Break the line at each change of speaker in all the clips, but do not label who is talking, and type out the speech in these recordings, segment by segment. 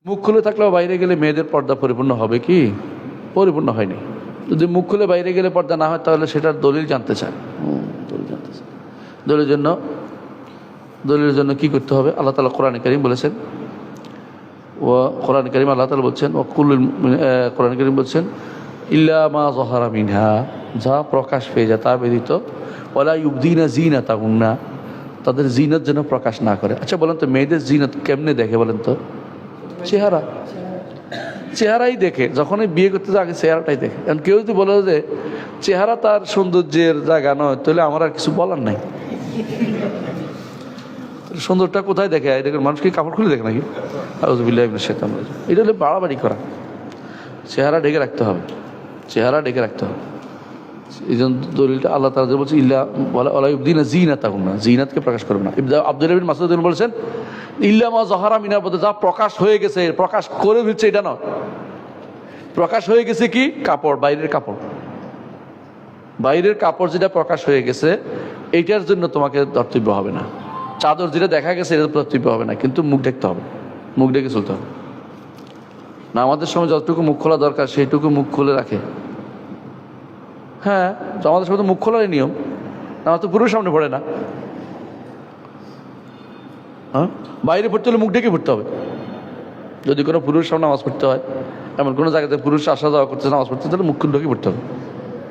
মুখ খুলে থাকলেও বাইরে গেলে মেয়েদের পর্দা পরিপূর্ণ হবে কি? পরিপূর্ণ হয়নি। যদি মুখ খুলে বাইরে গেলে পর্দা না হয় তাহলে সেটার দলিল জানতে চায়। দলিল জানতে চায়। দলিলের জন্য কি করতে হবে? আল্লাহ তাআলা কোরআনে কারীম বলেছেন, ও কোরআনে কারীম আল্লাহ তাআলা বলছেন কোরআনে কারীম বলছেন ইল্লা মা যাহারা মিনহা, যা প্রকাশ পেয়ে যায় তা ব্যতীত, ওয়ালা ইউবদিনা যিনাতাহুন্না, তাদের জিনত যেন প্রকাশ না করে। আচ্ছা বলেন তো, মেয়েদের জিনত কেমনে দেখে বলেন তো? চেহারাই দেখে। যখনই বিয়ে করতে যায় আগে চেহারাটাই দেখে। কারণ কেউ যদি বলে যে চেহারা তার সৌন্দর্যের জায়গা নয়, তাহলে আমার আর কিছু বলার নাই। সুন্দরটা কোথায় দেখে? এটাকে মানুষ কি কাপড় খুলে দেখে নাকি? আউযুবিল্লাহি মিনাশ শাইতানির রাজিম। এটা হলো বাড়াবাড়ি করা। চেহারা ঢেকে রাখতে হবে, চেহারা ঢেকে রাখতে হবে। এই জন্য দলিলটা আল্লাহ তাআলা বলছে ইল্লা ওয়ালা ইউবদিনা যিনাতাহুন্না, জিনাতকে প্রকাশ করবে না। আব্দুল্লাহ বিন মাসউদ বলেছেন ইল্লা মা যাহারা মিনাল বলতে যা প্রকাশ হয়ে গেছে, প্রকাশ করে ফেলছে এটা নয়। প্রকাশ হয়ে গেছে কি? কাপড়, বাইরের কাপড়। বাইরের কাপড় যেটা প্রকাশ হয়ে গেছে এইটার জন্য তোমাকে ধর্তব্য হবে না। চাদর যেটা দেখা গেছে এটা ধর্তব্য হবে না, কিন্তু মুখ ঢেকতে হবে, মুখ ঢেকে চলতে হবে। না, আমাদের সময় যতটুকু মুখ খোলা দরকার সেইটুকু মুখ খুলে রাখে। হ্যাঁ, আমাদের সময় তো মুখ খোলারই নিয়ম। আমার তো পুরুষ সামনে পড়ে না। হ্যাঁ, বাইরে পড়তে হলে মুখ ঢেকে পড়তে হবে। যদি কোনো পুরুষ সামনে নামাজ পড়তে হয়, এমন কোনো জায়গাতে পুরুষ আসা যাওয়া করতে নামাজ পড়তে, তাহলে মুখ ঢেকে পড়তে হবে।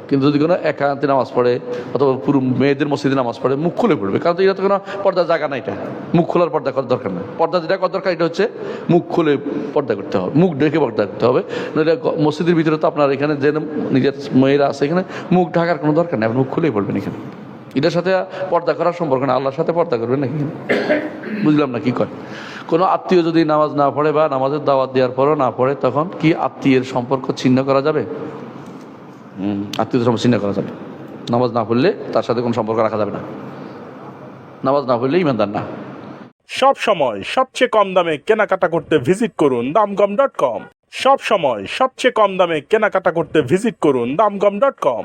কিন্তু যদি কোনো একান্তে নামাজ পড়ে অথবা পুরো মেয়েদের মসজিদে নামাজ পড়ে, মুখ খুলে পড়বে। কারণ এটা তো কোনো পর্দার জায়গা না, এটা মুখ খোলার পর্দা করার দরকার নেই। পর্দা যেটা করার দরকার এটা হচ্ছে মুখ খুলে পর্দা করতে হবে, মুখ ঢেকে পর্দা করতে হবে। নইলে মসজিদের ভিতরে তো আপনার এখানে যে নিজের মেয়েরা আছে এখানে মুখ ঢাকার কোনো দরকার নেই, মুখ খুলেই পড়বেন এখানে। এটার সাথে পর্দা করার সম্পর্ক না, আল্লাহর সাথে পর্দা করবেন নাকি? বুঝলাম না কি কয়। কোনো আত্মীয় যদি নামাজ না পড়ে বা নামাজের দাওয়াত দেওয়ার পরও না পড়ে, তখন কি আত্মীয়ের সম্পর্ক ছিন্ন করা যাবে? আত্মীয়দের সম্পর্ক ছিন্ন করা যাবে। নামাজ না পড়লে তার সাথে কোনো সম্পর্ক রাখা যাবে না। নামাজ না পড়লে ইমানদার না।
সব সময় সবচেয়ে কম দামে কেনাকাটা করতে ভিজিট করুন দামগম.com। সব সময় সবচেয়ে কম দামে কেনাকাটা করতে ভিজিট করুন দামগম.com।